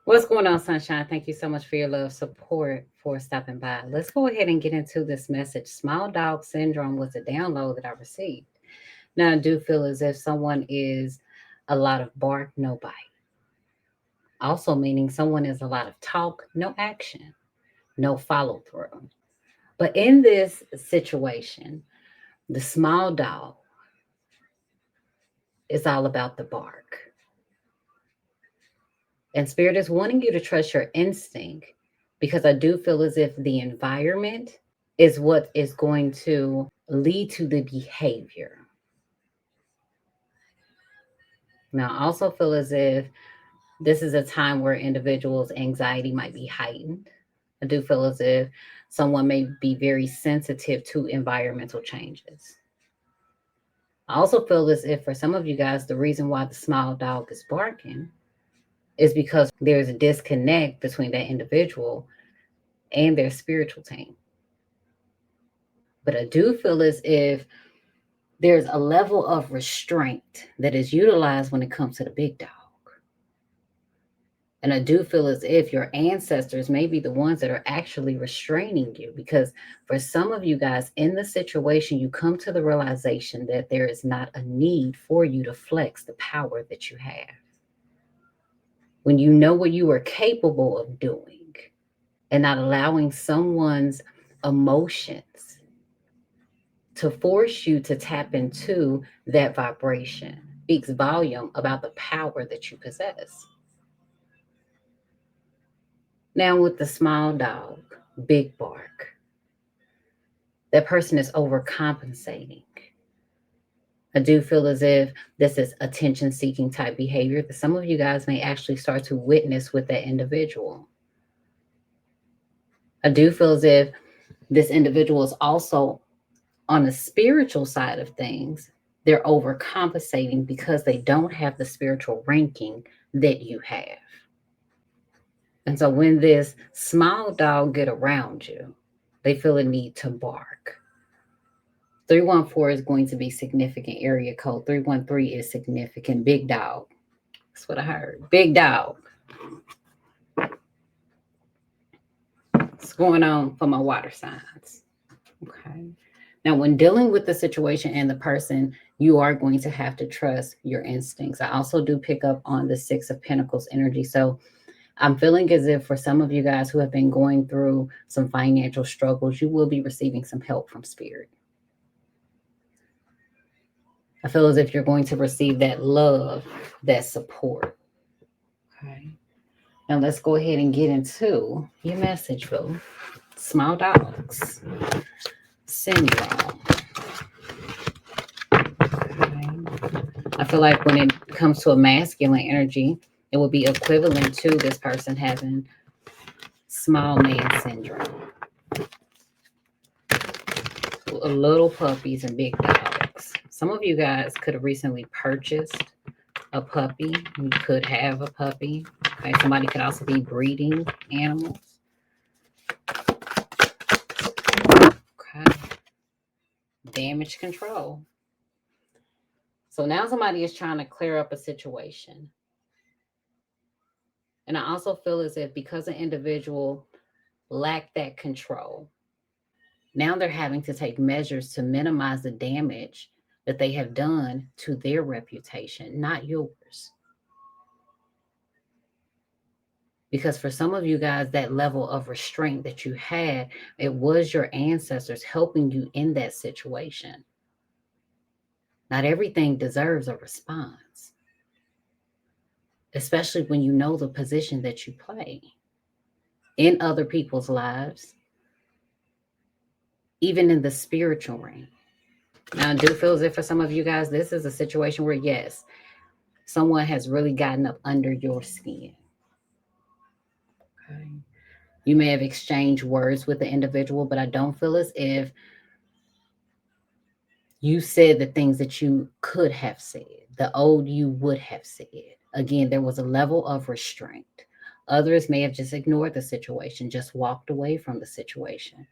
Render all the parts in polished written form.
What's going on, Sunshine? Thank you so much for your love support for stopping by. Let's go ahead and get into this message. Small dog syndrome was a download that I received. Now, I do feel as if someone is a lot of bark, no bite. Also, meaning someone is a lot of talk, no action, no follow through. But in this situation, the small dog is all about the bark. And Spirit is wanting you to trust your instinct because I do feel as if the environment is what is going to lead to the behavior. Now, I also feel as if this is a time where individuals' anxiety might be heightened. I do feel as if someone may be very sensitive to environmental changes. I also feel as if for some of you guys, the reason why the small dog is barking is because there's a disconnect between that individual and their spiritual team. But I do feel as if there's a level of restraint that is utilized when it comes to the big dog. And I do feel as if your ancestors may be the ones that are actually restraining you because for some of you guys in the situation, you come to the realization that there is not a need for you to flex the power that you have. When you know what you are capable of doing and not allowing someone's emotions to force you to tap into that vibration speaks volume about the power that you possess. Now, with the small dog, big bark, that person is overcompensating. I do feel as if this is attention seeking type behavior that some of you guys may actually start to witness with that individual. I do feel as if this individual is also on the spiritual side of things, they're overcompensating because they don't have the spiritual ranking that you have. And so when this small dog get around you, they feel a need to bark. 314 is going to be significant area code. 313 is significant. Big dog. That's what I heard. Big dog. What's going on for my water signs? Okay. Now, when dealing with the situation and the person, you are going to have to trust your instincts. I also do pick up on the Six of Pentacles energy. So I'm feeling as if for some of you guys who have been going through some financial struggles, you will be receiving some help from spirit. I feel as if you're going to receive that love, that support. Okay. Now let's go ahead and get into your message, boo. Small dogs syndrome. Okay. I feel like when it comes to a masculine energy, it would be equivalent to this person having small man syndrome. Little puppies and big dogs. Some of you guys could have recently purchased a puppy. You could have a puppy. Okay. Somebody could also be breeding animals. Okay. Damage control. So now somebody is trying to clear up a situation. And I also feel as if because an individual lacked that control, now they're having to take measures to minimize the damage that they have done to their reputation, not yours. Because for some of you guys, that level of restraint that you had, it was your ancestors helping you in that situation. Not everything deserves a response, especially when you know the position that you play in other people's lives, even in the spiritual realm. Now, I do feel as if for some of you guys, this is a situation where, yes, someone has really gotten up under your skin. Okay. You may have exchanged words with the individual, but I don't feel as if you said the things that you could have said, the old you would have said. Again, there was a level of restraint. Others may have just ignored the situation, just walked away from the situation.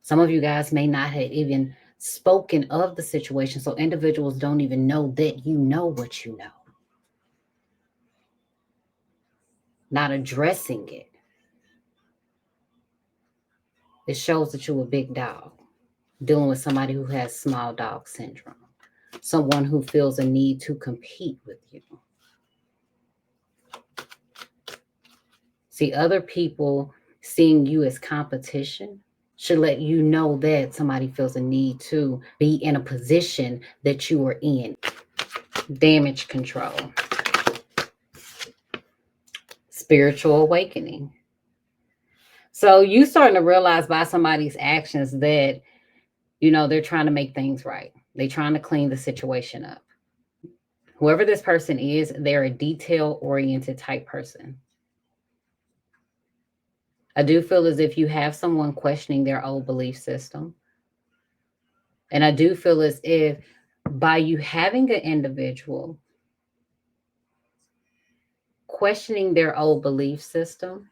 Some of you guys may not have even spoken of the situation, so individuals don't even know that you know what you know. not addressing it, it shows that you're a big dog dealing with somebody who has small dog syndrome, someone who feels a need to compete with you. See, other people seeing you as competition should let you know that somebody feels a need to be in a position that you are in. Damage control, spiritual awakening. So you starting to realize by somebody's actions that, they're trying to make things right. They're trying to clean the situation up. Whoever this person is, they're a detail oriented type person. I do feel as if you have someone questioning their old belief system. And I do feel as if by you having an individual questioning their old belief system,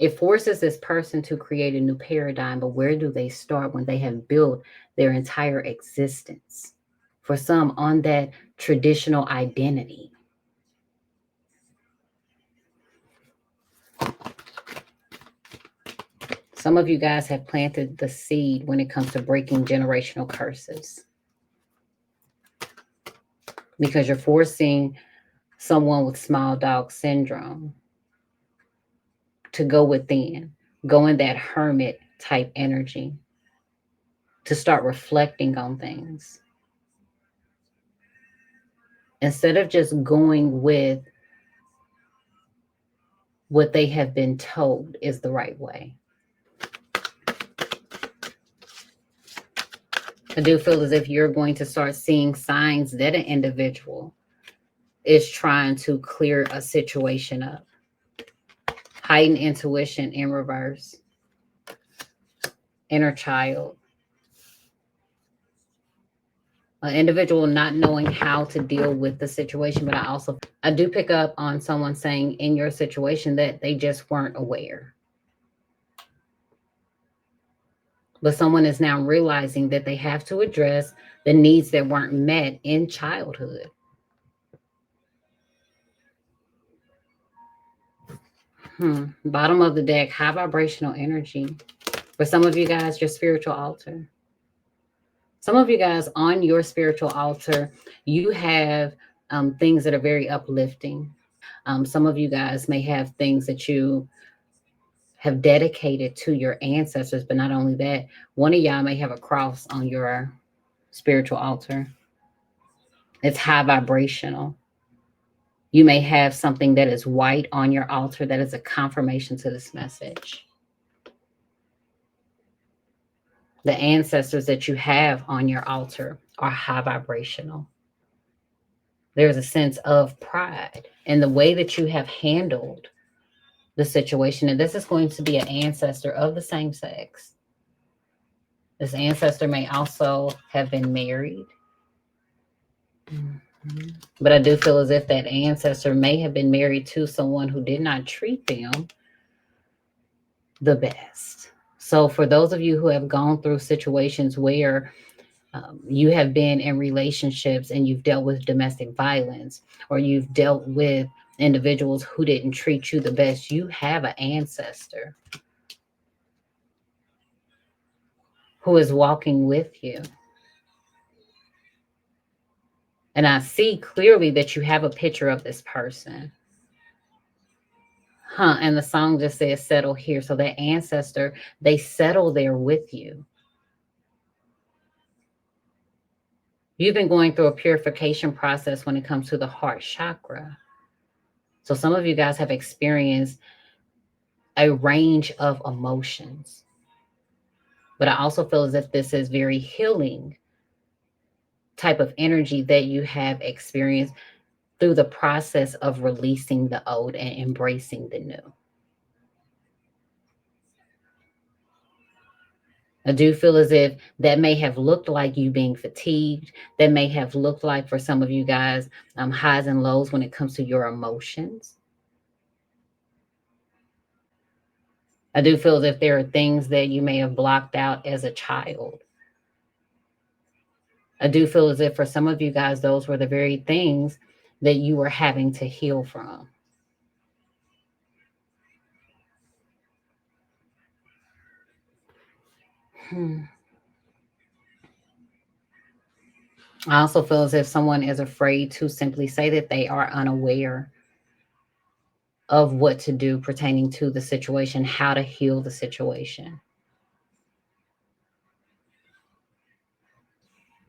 it forces this person to create a new paradigm. But where do they start when they have built their entire existence? For some, on that traditional identity. Some of you guys have planted the seed when it comes to breaking generational curses, because you're forcing someone with small dog syndrome to go within, go in that hermit type energy, to start reflecting on things. Instead of just going with what they have been told is the right way. I do feel as if you're going to start seeing signs that an individual is trying to clear a situation up. Heightened intuition in reverse. Inner child. An individual not knowing how to deal with the situation, but I do pick up on someone saying in your situation that they just weren't aware. But someone is now realizing that they have to address the needs that weren't met in childhood. Bottom of the deck, high vibrational energy. For some of you guys, your spiritual altar. Some of you guys on your spiritual altar, you have things that are very uplifting. Some of you guys may have things that you have dedicated to your ancestors, but not only that, one of y'all may have a cross on your spiritual altar. It's high vibrational. You may have something that is white on your altar that is a confirmation to this message. The ancestors that you have on your altar are high vibrational. There's a sense of pride in the way that you have handled the situation. And this is going to be an ancestor of the same sex. This ancestor may also have been married. But I do feel as if that ancestor may have been married to someone who did not treat them the best. So for those of you who have gone through situations where you have been in relationships and you've dealt with domestic violence, or you've dealt with individuals who didn't treat you the best, you have an ancestor who is walking with you. And I see clearly that you have a picture of this person. And the song just says settle here. So that ancestor, they settle there with you. You've been going through a purification process when it comes to the heart chakra. So some of you guys have experienced a range of emotions. But I also feel as if this is very healing type of energy that you have experienced through the process of releasing the old and embracing the new. I do feel as if that may have looked like you being fatigued. That may have looked like, for some of you guys, highs and lows when it comes to your emotions. I do feel as if there are things that you may have blocked out as a child. I do feel as if for some of you guys, those were the very things that you were having to heal from. I also feel as if someone is afraid to simply say that they are unaware of what to do pertaining to the situation, how to heal the situation.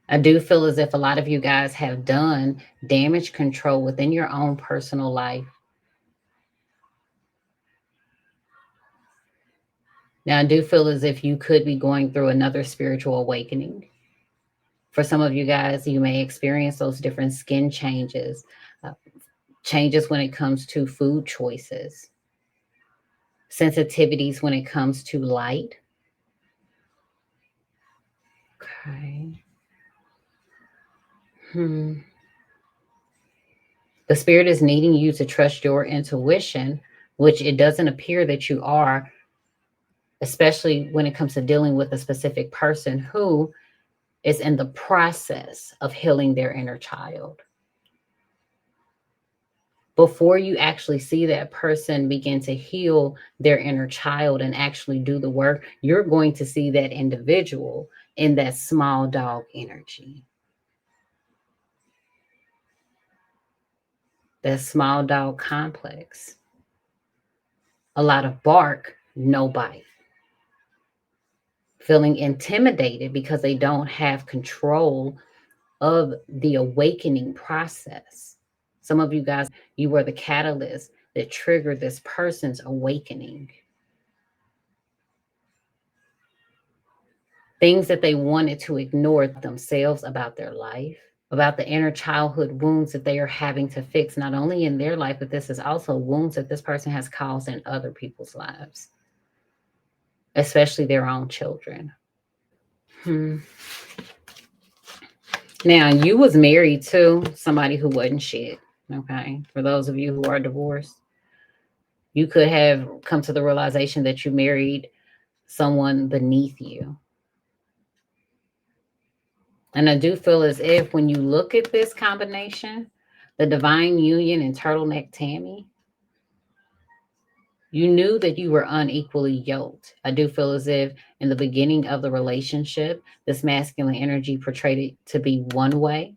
I do feel as if a lot of you guys have done damage control within your own personal life. Now, I do feel as if you could be going through another spiritual awakening. For some of you guys, you may experience those different skin changes, uh, changes when it comes to food choices, sensitivities when it comes to light. Okay. The spirit is needing you to trust your intuition, which it doesn't appear that you are, especially when it comes to dealing with a specific person who is in the process of healing their inner child. Before you actually see that person begin to heal their inner child and actually do the work, you're going to see that individual in that small dog energy. That small dog complex. A lot of bark, no bite. Feeling intimidated because they don't have control of the awakening process. Some of you guys, you were the catalyst that triggered this person's awakening. Things that they wanted to ignore themselves about their life, about the inner childhood wounds that they are having to fix, not only in their life, but this is also wounds that this person has caused in other people's lives, especially their own children. Now, you was married to somebody who wasn't shit. Okay. For those of you who are divorced, you could have come to the realization that you married someone beneath you. And I do feel as if when you look at this combination, the divine union and turtleneck Tammy, you knew that you were unequally yoked. I do feel as if in the beginning of the relationship, this masculine energy portrayed it to be one way.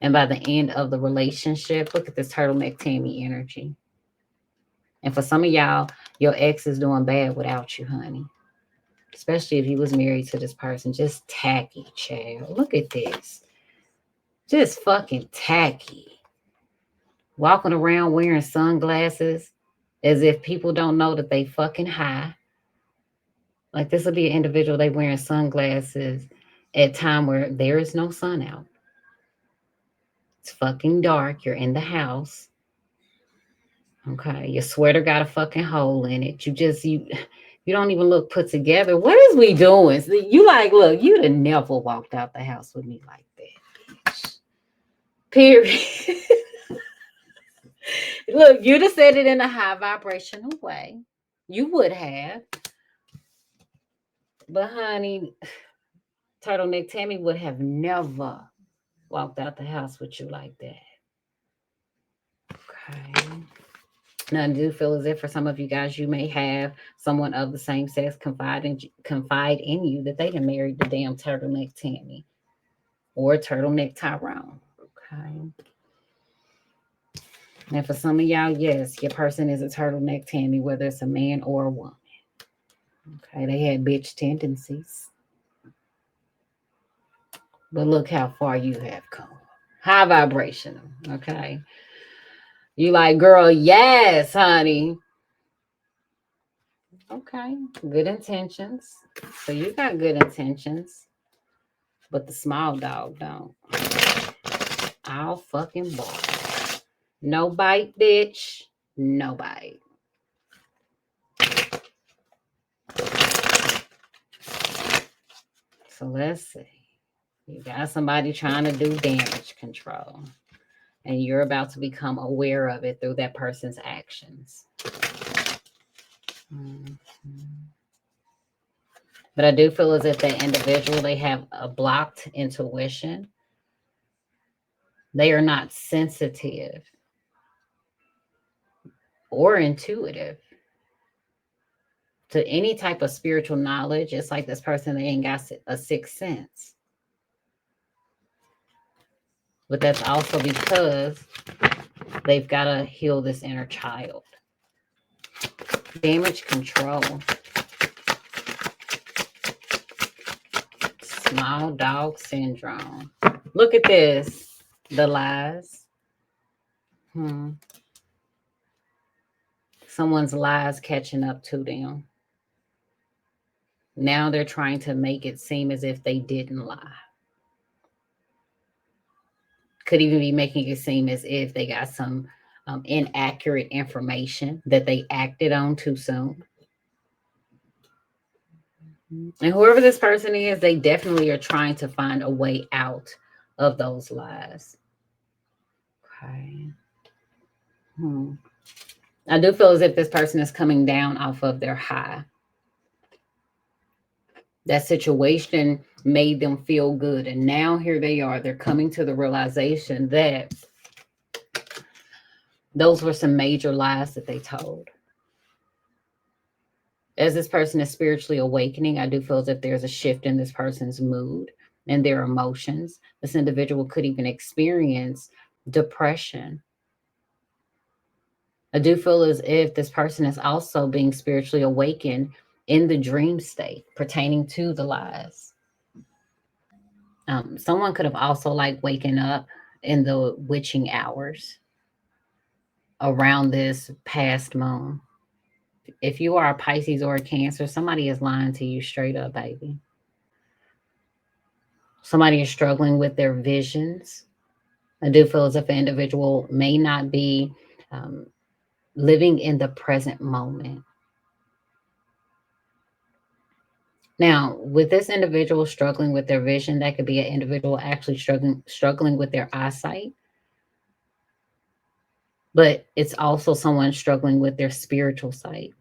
And by the end of the relationship, look at this turtleneck Tammy energy. And for some of y'all, your ex is doing bad without you, honey. Especially if you was married to this person. Just tacky, child. Look at this. Just fucking tacky. Walking around wearing sunglasses as if people don't know that they fucking high. Like this will be an individual, they wearing sunglasses at time where there is no sun out. It's fucking dark. You're in the house. Okay. Your sweater got a fucking hole in it. You don't even look put together. What is we doing? You like, look, you'd have never walked out the house with me like that, bitch. Period. Look, you'd have said it in a high vibrational way. You would have. But honey, Turtleneck Tammy would have never walked out the house with you like that. Okay. Now, I do feel as if for some of you guys, you may have someone of the same sex confide in you that they done married the damn Turtleneck Tammy or Turtleneck Tyrone. Okay. And for some of y'all, yes, your person is a Turtleneck Tammy, whether it's a man or a woman. Okay. They had bitch tendencies. But look how far you have come. High vibrational. Okay. You like, girl, yes, honey. Okay. Good intentions. So you got good intentions. But the small dog don't. I'll fucking bark. No bite, bitch. No bite. So let's see. You got somebody trying to do damage control, and you're about to become aware of it through that person's actions. Mhm. But I do feel as if that individual, they have a blocked intuition. They are not sensitive or intuitive. to any type of spiritual knowledge. It's like this person, they ain't got a sixth sense. But that's also because they've got to heal this inner child. Damage control. Small dog syndrome. Look at this. The lies. Someone's lies catching up to them. Now they're trying to make it seem as if they didn't lie. Could even be making it seem as if they got some inaccurate information that they acted on too soon. And whoever this person is, they definitely are trying to find a way out of those lies. Okay. I do feel as if this person is coming down off of their high. That situation made them feel good. And now here they are. They're coming to the realization that those were some major lies that they told. As this person is spiritually awakening, I do feel as if there's a shift in this person's mood and their emotions. This individual could even experience depression. I do feel as if this person is also being spiritually awakened in the dream state pertaining to the lies. Someone could have also like waken up in the witching hours around this past moon. If you are a Pisces or a Cancer, somebody is lying to you straight up, baby. Somebody is struggling with their visions. I do feel as if an individual may not be living in the present moment. Now, with this individual struggling with their vision, that could be an individual actually struggling with their eyesight. But it's also someone struggling with their spiritual sight.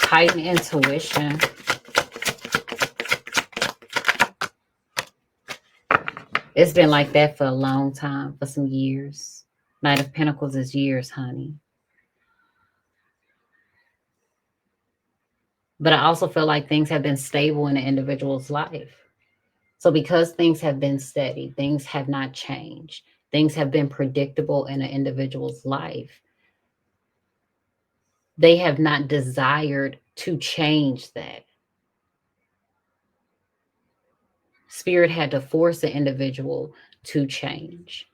Heightened intuition. It's been like that for a long time, for some years. Knight of Pentacles is years, honey. But I also feel like things have been stable in an individual's life. So because things have been steady, things have not changed, things have been predictable in an individual's life, they have not desired to change that. Spirit had to force the individual to change.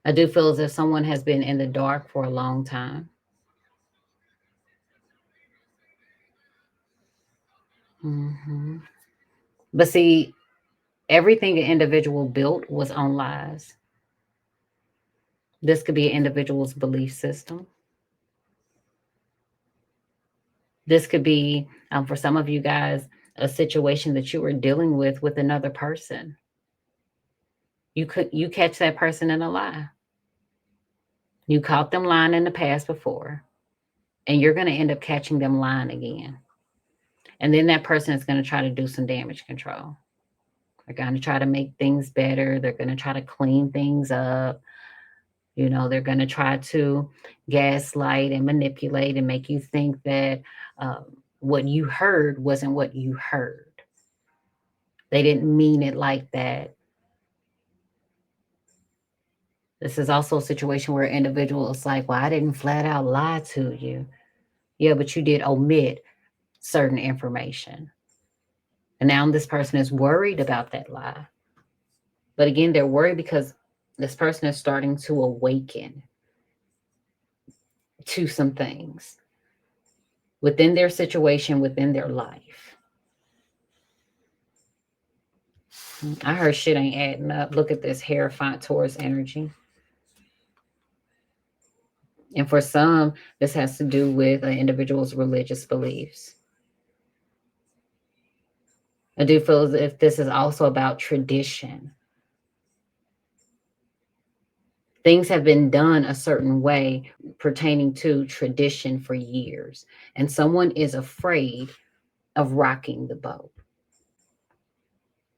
I do feel as if someone has been in the dark for a long time. But see, everything an individual built was on lies. This could be an individual's belief system. This could be, for some of you guys, a situation that you were dealing with another person. You catch that person in a lie. You caught them lying in the past before, and you're going to end up catching them lying again. And then that person is going to try to do some damage control. They're going to try to make things better. They're going to try to clean things up. You know, they're going to try to gaslight and manipulate and make you think that what you heard wasn't what you heard. They didn't mean it like that. This is also a situation where an individual is like, well, I didn't flat out lie to you. Yeah, but you did omit certain information. And now this person is worried about that lie. But again, they're worried because this person is starting to awaken to some things within their situation, within their life. I heard shit ain't adding up. Look at this Hierophant Taurus energy. And for some, this has to do with an individual's religious beliefs. I do feel as if this is also about tradition. Things have been done a certain way pertaining to tradition for years, and someone is afraid of rocking the boat.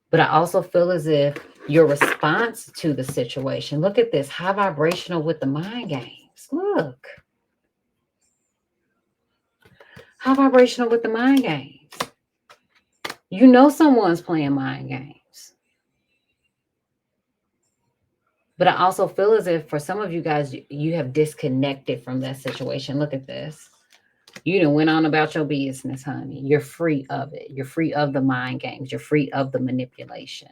But I also feel as if your response to the situation, look at this, high vibrational with the mind games. Look, How vibrational with the mind games? You know someone's playing mind games. But I also feel as if for some of you guys, you have disconnected from that situation. Look at this. You done went on about your business, honey. You're free of it. You're free of the mind games. You're free of the manipulation.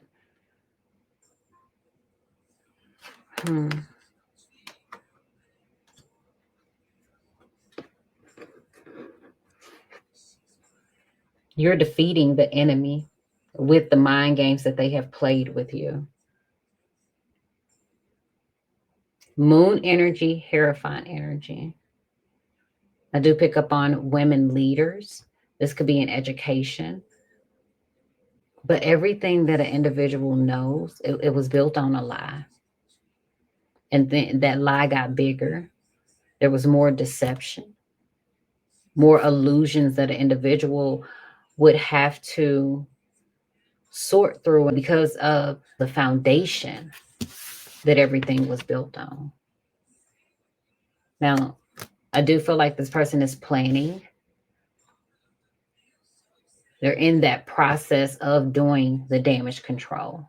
You're defeating the enemy with the mind games that they have played with you. Moon energy, Hierophant energy. I do pick up on women leaders. This could be in education. But everything that an individual knows, it was built on a lie. And then that lie got bigger. There was more deception, more illusions that an individual would have to sort through because of the foundation that everything was built on. Now, I do feel like this person is planning. They're in that process of doing the damage control.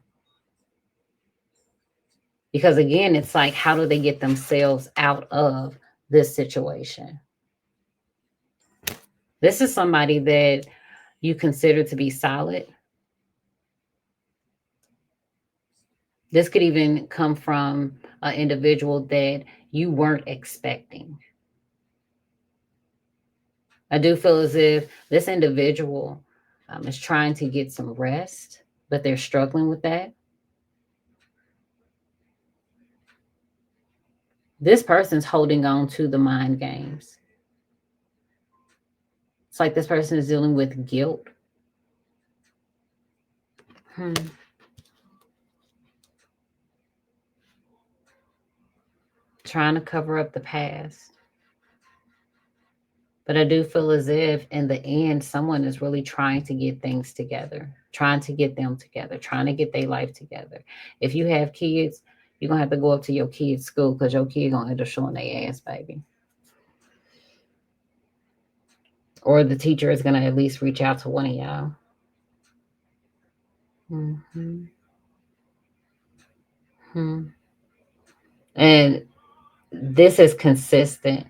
Because again, it's like, how do they get themselves out of this situation? This is somebody that you consider to be solid. This could even come from an individual that you weren't expecting. I do feel as if this individual is trying to get some rest, but they're struggling with that. This person's holding on to the mind games. It's like this person is dealing with guilt. Trying to cover up the past. But I do feel as if in the end, someone is really trying to get things together, trying to get them together, trying to get their life together. If you have kids, you're going to have to go up to your kids' school because your kid going to end up showing their ass, baby. Or the teacher is going to at least reach out to one of y'all. And this is consistent.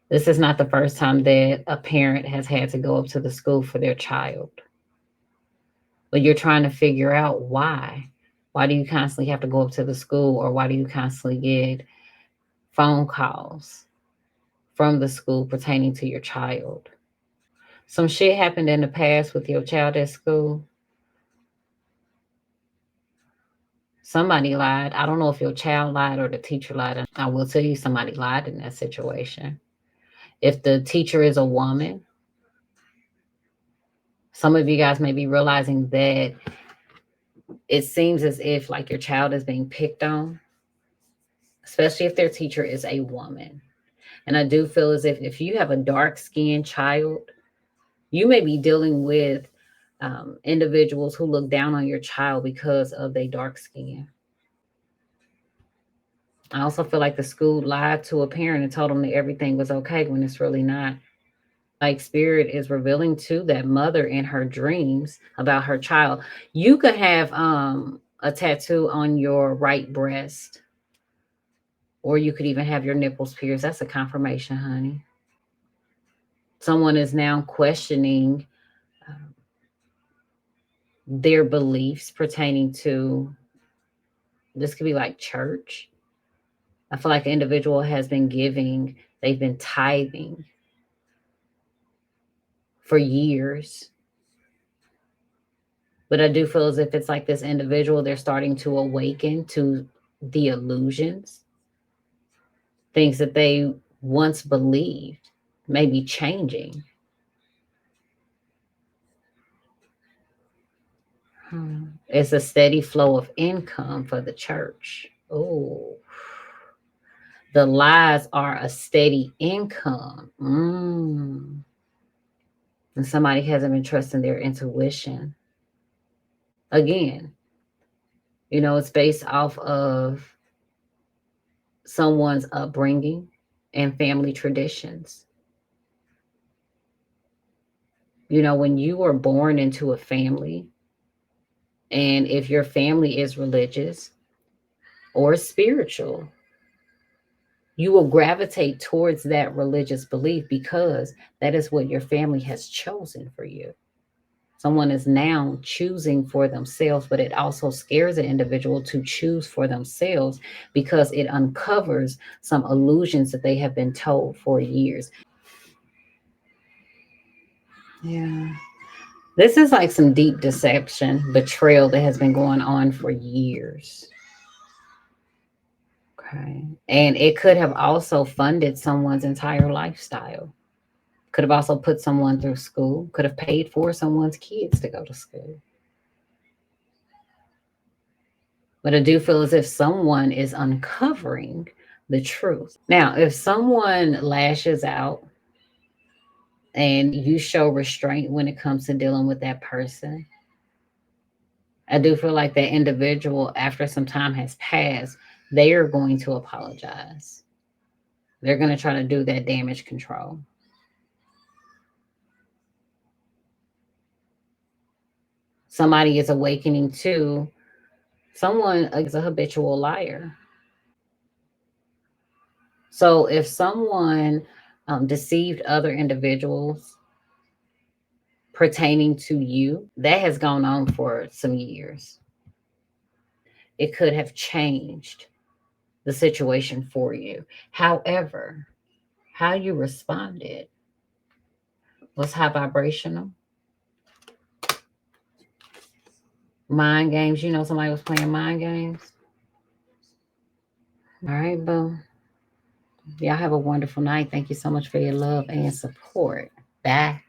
This is not the first time that a parent has had to go up to the school for their child. But you're trying to figure out why. Why do you constantly have to go up to the school, or why do you constantly get phone calls from the school pertaining to your child? Some shit happened in the past with your child at school. Somebody lied. I don't know if your child lied or the teacher lied. I will tell you somebody lied in that situation. If the teacher is a woman, some of you guys may be realizing that it seems as if like your child is being picked on, especially if their teacher is a woman. And I do feel as if you have a dark-skinned child, you may be dealing with individuals who look down on your child because of their dark skin. I also feel like the school lied to a parent and told them that everything was okay when it's really not. Like spirit is revealing to that mother in her dreams about her child. You could have a tattoo on your right breast, or you could even have your nipples pierced. That's a confirmation, honey. Someone is now questioning their beliefs pertaining to, this could be like church. I feel like an individual has been giving, they've been tithing for years. But I do feel as if it's like this individual, they're starting to awaken to the illusions, things that they once believed may be changing. It's a steady flow of income for the church. Oh, the lies are a steady income. And somebody hasn't been trusting their intuition. Again, it's based off of someone's upbringing and family traditions. You know, when you were born into a family, and if your family is religious or spiritual, you will gravitate towards that religious belief because that is what your family has chosen for you. Someone is now choosing for themselves, but it also scares an individual to choose for themselves because it uncovers some illusions that they have been told for years. Yeah. This is like some deep deception, betrayal that has been going on for years. Okay. And it could have also funded someone's entire lifestyle. Could have also put someone through school, could have paid for someone's kids to go to school. But I do feel as if someone is uncovering the truth. Now, if someone lashes out and you show restraint when it comes to dealing with that person, I do feel like that individual, after some time has passed, they are going to apologize. They're going to try to do that damage control. Somebody is awakening to someone is a habitual liar. So if someone deceived other individuals pertaining to you, that has gone on for some years. It could have changed the situation for you. However, how you responded was high vibrational. Mind games, you know, somebody was playing mind games. All right, boo. Y'all have a wonderful night. Thank you so much for your love and support. Bye.